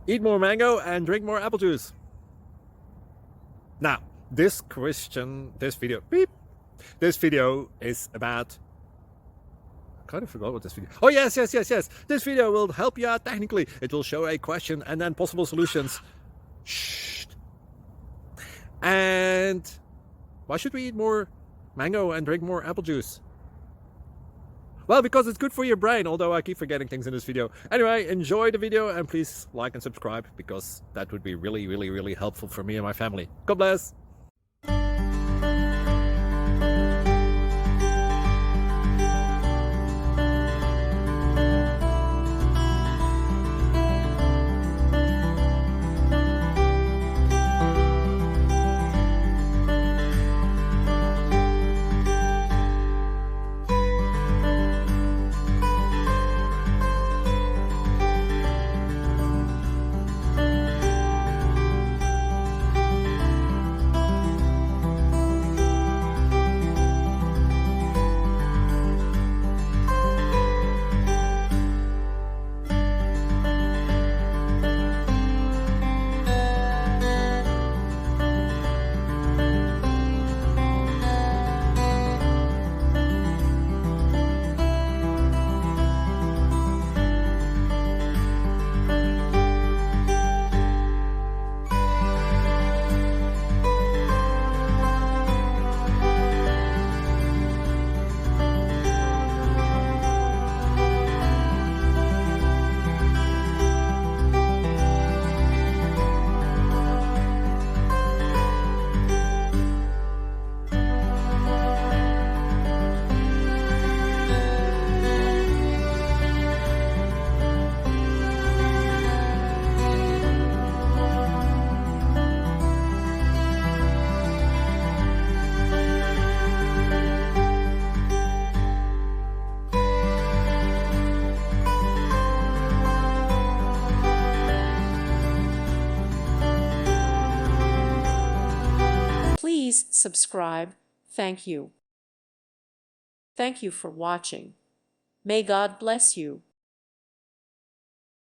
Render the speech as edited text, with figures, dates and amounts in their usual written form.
Eat more mango and drink more apple juice. Now, this video is about, I kind of forgot what this video. Oh, yes. This video will help you out technically. It will show a question and then possible solutions. Shh. And why should we eat more mango and drink more apple juice? Well, because it's good for your brain, although I keep forgetting things in this video. Anyway, enjoy the video and please like and subscribe, because that would be really helpful for me and my family. God bless! Please subscribe. Thank you. Thank you for watching. May God bless you.